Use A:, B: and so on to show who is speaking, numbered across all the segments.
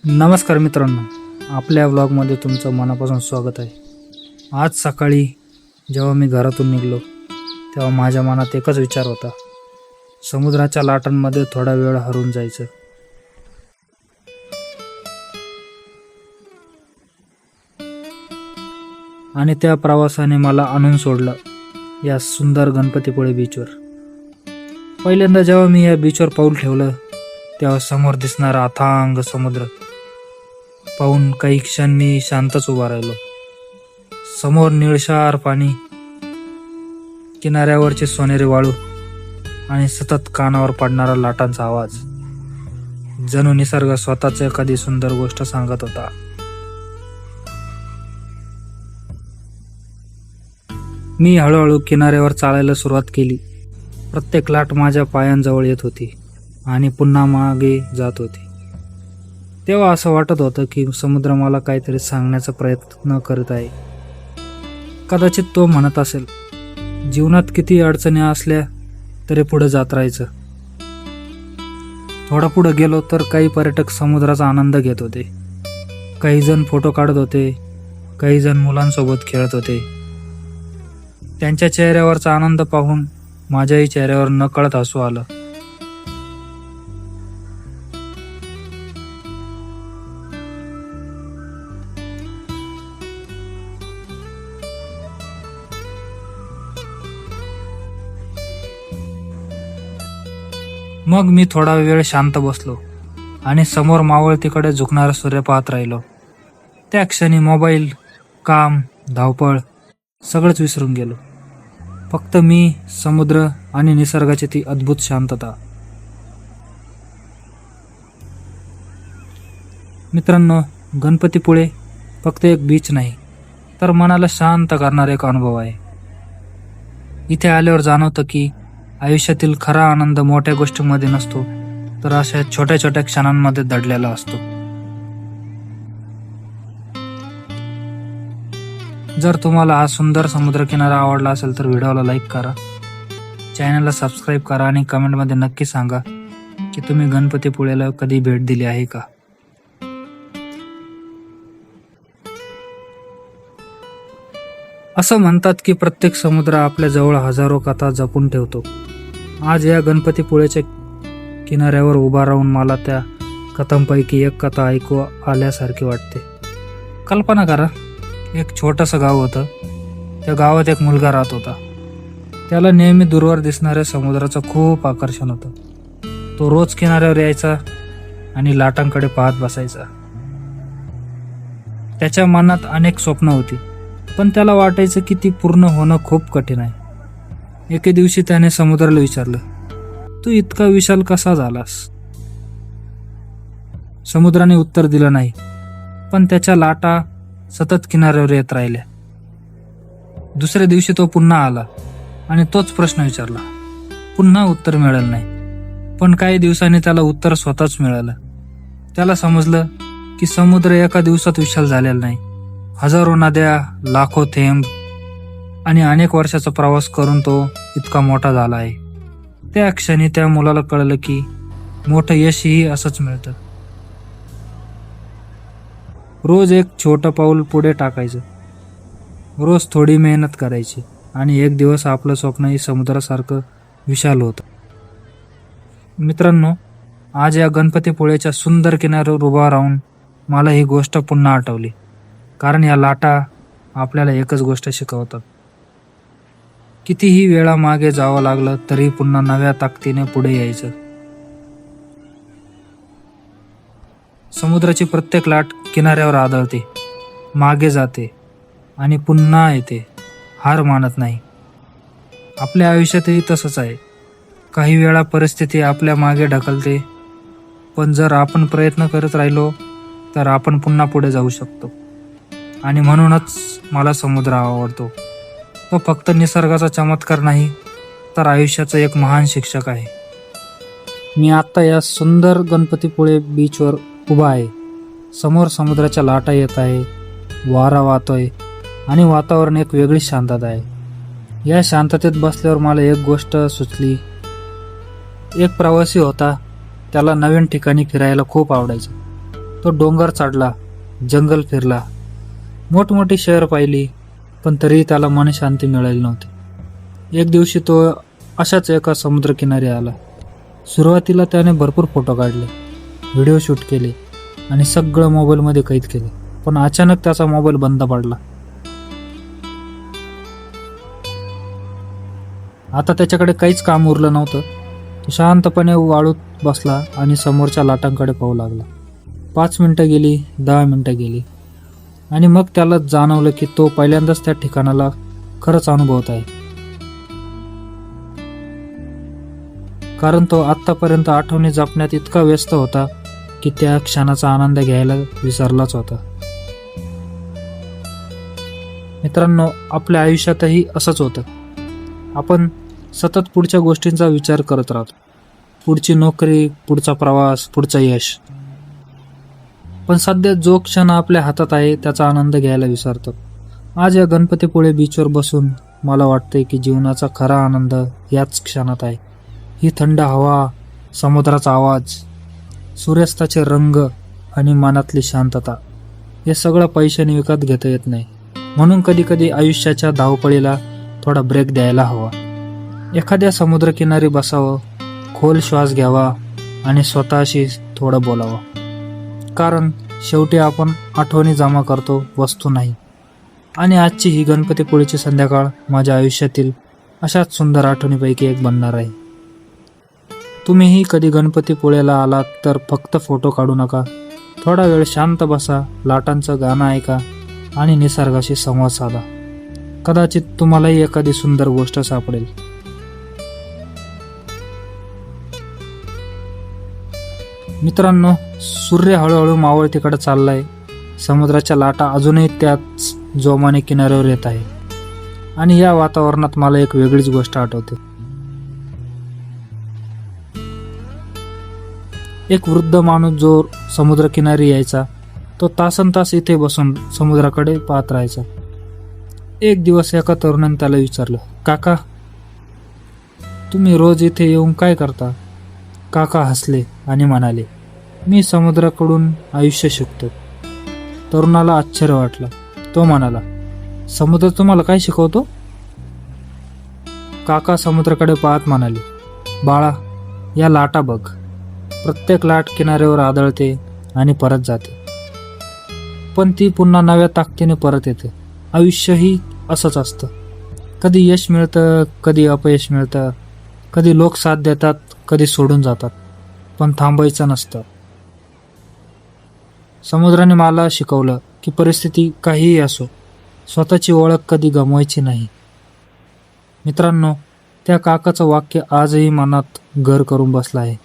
A: नमस्कार मित्रांनो, आपल्या व्लॉगमध्ये तुमचं मनापासून स्वागत आहे. आज सकाळी जेव्हा मी घरातून निघलो तेव्हा माझ्या मनात एकच विचार होता, समुद्राच्या लाटांमध्ये थोडा वेळ हरवून जायचं. आणि त्या प्रवासाने मला आणून सोडलं या सुंदर गणपतीपुळे बीचवर. पहिल्यांदा जेव्हा मी या बीचवर पाऊल ठेवलं तेव्हा समोर दिसणारा अथांग समुद्र पाहून काही क्षण मी शांतच उभा राहिलो. समोर निळशार पाणी, किनाऱ्यावरचे सोनेरी वाळू आणि सतत कानावर पडणारा लाटांचा आवाज, जणू निसर्ग स्वतःच एखादी सुंदर गोष्ट सांगत होता. मी हळूहळू किनाऱ्यावर चालायला सुरुवात केली. प्रत्येक लाट माझ्या पायांजवळ येत होती आणि पुन्हा मागे जात होती. तेव्हा असं वाटत होतं की समुद्र मला काहीतरी सांगण्याचा प्रयत्न करत आहे. कदाचित तो म्हणत असेल, जीवनात किती अडचणी असल्या तरी पुढे जात राहायचं. थोडा पुढे गेलो तर काही पर्यटक समुद्राचा आनंद घेत होते. काही जण फोटो काढत होते, काही जण मुलांसोबत खेळत होते. त्यांच्या चेहऱ्यावरचा आनंद पाहून माझ्याही चेहऱ्यावर नकळत हसू आलं. मग मी थोडा वेळ शांत बसलो आणि समोर मावळतीकडे झुकणारा सूर्य पाहत राहिलो. त्या क्षणी मोबाईल, काम, धावपळ सगळंच विसरून गेलो. फक्त मी, समुद्र आणि निसर्गाची ती अद्भुत शांतता. मित्रांनो, गणपतीपुळे फक्त एक बीच नाही, तर मनाला शांत करणारा एक अनुभव आहे. इथे आल्यावर जाणवतं की आयुष्यातील खरा आनंद मोठ्या गोष्टींमध्ये नसतो, तर अशा छोट्या छोट्या क्षणांमध्ये दडलेला असतो. जर तुम्हाला हा सुंदर समुद्रकिनारा आवडला असेल तर व्हिडिओला लाईक करा, चॅनलला सबस्क्राईब करा आणि कमेंटमध्ये नक्की सांगा की तुम्ही गणपतीपुळेला कधी भेट दिली आहे का. असं म्हणतात की प्रत्येक समुद्र आपल्या जवळ हजारो कथा जपून ठेवतो. आज या गणपतीपुळेच्या किनाऱ्यावर उभा राहून मला त्या कथांपैकी एक कथा ऐकू आल्यासारखी वाटते. कल्पना करा, एक छोटंसं गाव होतं. त्या गावात एक मुलगा राहत होता. त्याला नेहमी दूरवर दिसणाऱ्या समुद्राचं खूप आकर्षण होतं. तो रोज किनाऱ्यावर यायचा आणि लाटांकडे पाहत बसायचा. त्याच्या मनात अनेक स्वप्न होती, पण त्याला वाटायचं की ती पूर्ण होणं खूप कठीण आहे. एके दिवशी त्याने समुद्राला विचारलं, तू इतका विशाल कसा झालास? समुद्राने उत्तर दिलं नाही, पण त्याच्या लाटा सतत किनाऱ्यावर येत राहिल्या. दुसऱ्या दिवशी तो पुन्हा आला आणि तोच प्रश्न विचारला. पुन्हा उत्तर मिळालं नाही, पण काही दिवसांनी त्याला उत्तर स्वतःच मिळालं. त्याला समजलं की समुद्र एका दिवसात विशाल झालेला नाही. हजारो नद्या, लाखो थेंब आणि अनेक वर्षाचा प्रवास करून तो इतका मोठा झाला आहे. त्या क्षणी त्या मुलाला कळलं की मोठं यशही असंच मिळतं. रोज एक छोटं पाऊल पुढे टाकायचं, रोज थोडी मेहनत करायची आणि एक दिवस आपलं स्वप्नही समुद्रासारखं विशाल होतं. मित्रांनो, आज या गणपतीपुळेच्या सुंदर किनाऱ्यावर उभा राहून मला ही गोष्ट पुन्हा आठवली. कारण या लाटा आपल्याला एकच गोष्ट शिकवतात, कितीही वेळा मागे जावं लागलं तरी पुन्हा नव्या ताकदीने पुढे यायचं. समुद्राची प्रत्येक लाट किनाऱ्यावर आदळते, मागे जाते आणि पुन्हा येते, हार मानत नाही. आपल्या आयुष्यातही तसंच आहे. काही वेळा परिस्थिती आपल्या मागे ढकलते, पण जर आपण प्रयत्न करत राहिलो तर आपण पुन्हा पुढे जाऊ शकतो. आणि म्हणूनच मला समुद्र आवडतो. तो फक्त निसर्गाचा चमत्कार नाही, तर आयुष्याचा एक महान शिक्षक आहे. मी आत्ता या सुंदर गणपतीपुळे बीचवर उभा आहे. समोर समुद्राच्या लाटा येत आहे, वारा वाहतोय आणि वातावरण एक वेगळी शांतता आहे. या शांततेत बसल्यावर मला एक गोष्ट सुचली. एक प्रवासी होता, त्याला नवीन ठिकाणी फिरायला खूप आवडायचं. तो डोंगर चढला, जंगल फिरला, मोठमोठी शहर पाहिली, पण तरीही त्याला मनशांती मिळाली नव्हती. एक दिवशी तो अशाच एका समुद्रकिनारी आला. सुरुवातीला त्याने भरपूर फोटो काढले, व्हिडिओ शूट केले आणि सगळं मोबाईलमध्ये कैद केले. पण अचानक त्याचा मोबाईल बंद पडला. आता त्याच्याकडे काहीच काम उरलं नव्हतं. तो शांतपणे वाळूत बसला आणि समोरच्या लाटांकडे पाहू लागला. 5 मिनिटं गेली, 10 मिनिटं गेली आणि मग त्याला जाणवलं की तो पहिल्यांदाच त्या ठिकाणाला खरंच अनुभवत आहे. कारण तो आत्तापर्यंत आठवणी जपण्यात इतका व्यस्त होता की त्या क्षणाचा आनंद घ्यायला विसरलाच होता. मित्रांनो, आपल्या आयुष्यातही असंच होतं. आपण सतत पुढच्या गोष्टींचा विचार करत राहतो. पुढची नोकरी, पुढचा प्रवास, पुढचं यश. पण सध्या जो क्षण आपल्या हातात आहे त्याचा आनंद घ्यायला विसरतो. आज या गणपतीपुळे बीचवर बसून मला वाटतंय की जीवनाचा खरा आनंद याच क्षणात आहे. ही थंड हवा, समुद्राचा आवाज, सूर्यास्ताचे रंग आणि मनातली शांतता, हे सगळं पैशाने विकत घेता येत नाही. म्हणून कधी कधी आयुष्याच्या धावपळीला थोडा ब्रेक द्यायला हवा. एखाद्या समुद्रकिनारी बसावं, खोल श्वास घ्यावा आणि स्वतःशी थोडं बोलावं. कारण शेवटी आपण आठवणी जमा करतो, वस्तू नाही. आणि आजची ही गणपतीपुळेची संध्याकाळ माझ्या आयुष्यातील अशाच सुंदर आठवणीपैकी एक बनणार आहे. तुम्हीही कधी गणपतीपुळेला आलात तर फक्त फोटो काढू नका. थोडा वेळ शांत बसा, लाटांचं गाणं ऐका आणि निसर्गाशी संवाद साधा. कदाचित तुम्हालाही एखादी सुंदर गोष्ट सापडेल. मित्रांनो, सूर्य हळूहळू मावळतीकडे चाललाय. समुद्राच्या लाटा अजूनही त्याच जोमाने किनाऱ्यावर येत आहे. आणि या वातावरणात मला एक वेगळीच गोष्ट आठवते. एक वृद्ध माणूस जो समुद्रकिनारी यायचा, तो तासनतास इथे बसून समुद्राकडे पाहत राहायचा. एक दिवस एका तरुणाने त्याला विचारलं, काका, तुम्ही रोज इथे येऊन काय करता? काका हसले आणि म्हणाले, मी समुद्राकडून आयुष्य शिकतो. तरुणाला आश्चर्य वाटलं. तो म्हणाला, समुद्र तुम्हाला काय शिकवतो? काका समुद्राकडे पाहत म्हणाले, बाळा, या लाटा बघ. प्रत्येक लाट किनाऱ्यावर आदळते आणि परत जाते, पण ती पुन्हा नव्या ताकदीने परत येते. आयुष्यही असंच असतं. कधी यश मिळतं, कधी अपयश मिळतं, कधी लोक साथ देतात, कधी सोडून जातात, पण थांबायचं नसतं. समुद्राने मला शिकवलं की परिस्थिती काहीही असो, स्वतःची ओळख कधी गमवायची नाही. मित्रांनो, त्या काकाचं वाक्य आजही मनात घर करून बसलं आहे.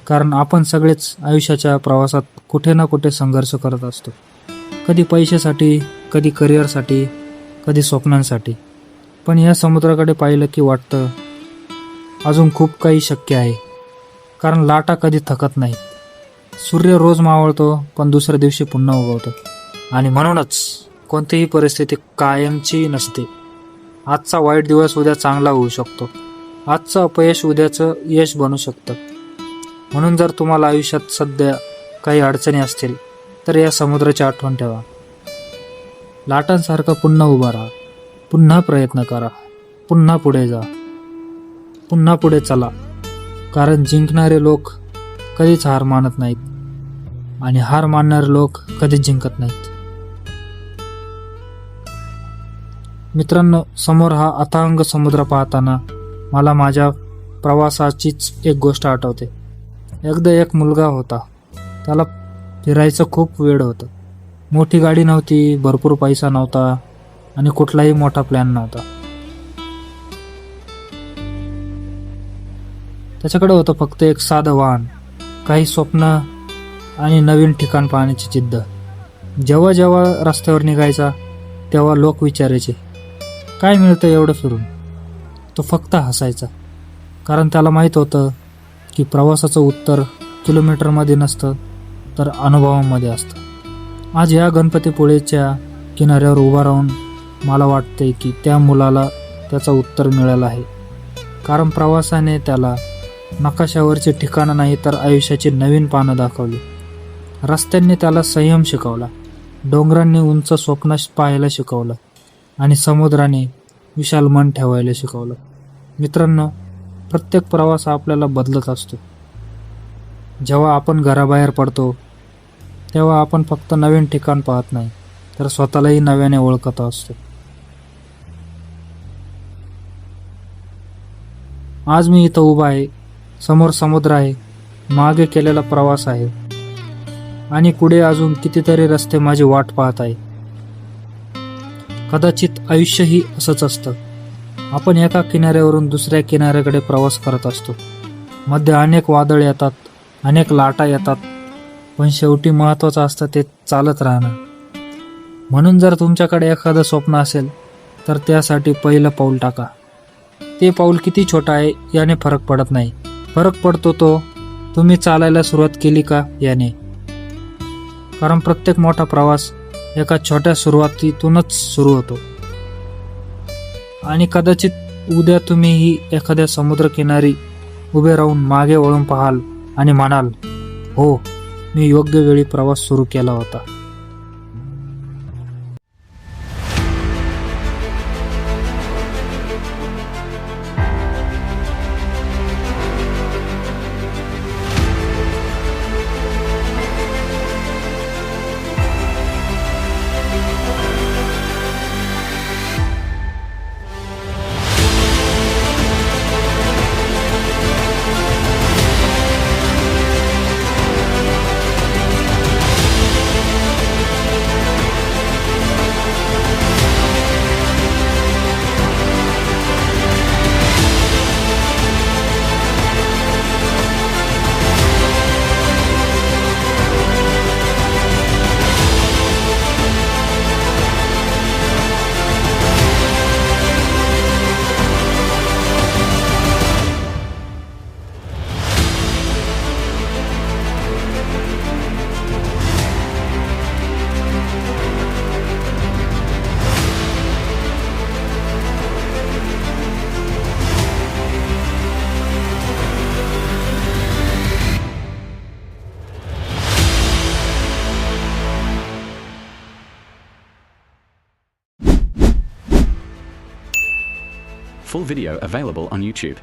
A: कारण आपण सगळेच आयुष्याच्या प्रवासात कुठे ना कुठे संघर्ष करत असतो. कधी पैशासाठी, कधी करिअरसाठी, कधी स्वप्नांसाठी. पण या समुद्राकडे पाहिलं की वाटतं अजून खूप काही शक्य आहे. कारण लाटा कधी थकत नाहीत. सूर्य रोज मावळतो, पण दुसऱ्या दिवशी पुन्हा उगवतो. आणि म्हणूनच कोणतीही परिस्थिती कायमची नसते. आजचा वाईट दिवस उद्या चांगला होऊ शकतो. आजचं अपयश उद्याचं यश बनू शकतं. म्हणून जर तुम्हाला आयुष्यात सध्या काही अडचणी असतील तर या समुद्राची आठवण ठेवा. लाटांसारखा पुन्हा उभा राहा, पुन्हा प्रयत्न करा, पुन्हा पुढे जा, पुन्हा पुढे चला. कारण जिंकणारे लोक कधीच हार मानत नाहीत आणि हार मानणारे लोक कधीच जिंकत नाहीत. मित्रांनो, समोर हा अथांग समुद्र पाहताना मला माझ्या प्रवासाचीच एक गोष्ट आठवते. एकदा एक मुलगा होता. त्याला फिरायचं खूप वेळ होतं. मोठी गाडी नव्हती, भरपूर पैसा नव्हता आणि कुठलाही मोठा प्लॅन नव्हता. त्याच्याकडे होतं फक्त एक साधं वाहन, काही स्वप्न आणि नवीन ठिकाण पाहण्याची जिद्द. जेव्हा जेव्हा रस्त्यावर निघायचा तेव्हा लोक विचारायचे, काय मिळतं एवढं फिरून? तो फक्त हसायचा. कारण त्याला माहीत होतं की प्रवासाचं उत्तर किलोमीटरमध्ये नसतं तर अनुभवामध्ये असतं. आज या गणपतीपुळेच्या किनाऱ्यावर उभा राहून मला वाटतंय की त्या मुलाला त्याचं उत्तर मिळालं आहे. कारण प्रवासाने त्याला नकाशावरची ठिकाणं नाही तर आयुष्याची नवीन पानं दाखवली. रस्त्यांनी त्याला संयम शिकवला, डोंगरांनी उंच स्वप्न पाहायला शिकवलं आणि समुद्राने विशाल मन ठेवायला शिकवलं. मित्रांनो, प्रत्येक प्रवास आपल्याला बदलत असतो. जेव्हा आपण घराबाहेर पडतो तेव्हा आपण फक्त नवीन ठिकाण पाहत नाही, तर स्वतःलाही नव्याने ओळखत असतो. आज मी इथं उभा आहे, समोर समुद्र आहे, मागे केलेला प्रवास आहे आणि पुढे अजून कितीतरी रस्ते माझी वाट पाहत आहे. कदाचित आयुष्यही असंच असतं. आपण एका किनाऱ्यावरून दुसऱ्या किनाऱ्याकडे प्रवास करत असतो. मध्ये अनेक वादळ येतात, अनेक लाटा येतात, पण शेवटी महत्त्वाचं असतं ते चालत राहणं. म्हणून जर तुमच्याकडे एखादं स्वप्न असेल तर त्यासाठी पहिलं पाऊल टाका. ते पाऊल किती छोटं आहे याने फरक पडत नाही. फरक पडतो तो तुम्ही चालायला सुरुवात केली का याने. कारण प्रत्येक मोठा प्रवास एका छोट्या सुरुवातीतूनच सुरू होतो. आणि कदाचित उद्या तुम्हीही एखाद्या समुद्रकिनारी उभे राहून मागे वळून पाहाल आणि म्हणाल, हो, मी योग्य वेळी प्रवास सुरू केला होता.
B: Full video available on YouTube.